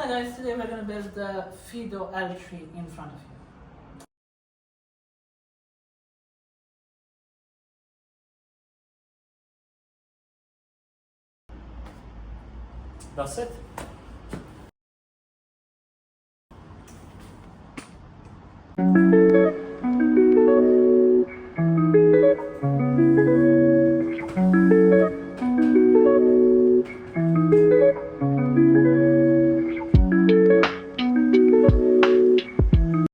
Hi guys, today we're going to build the Fiido L3 in front of you. That's it.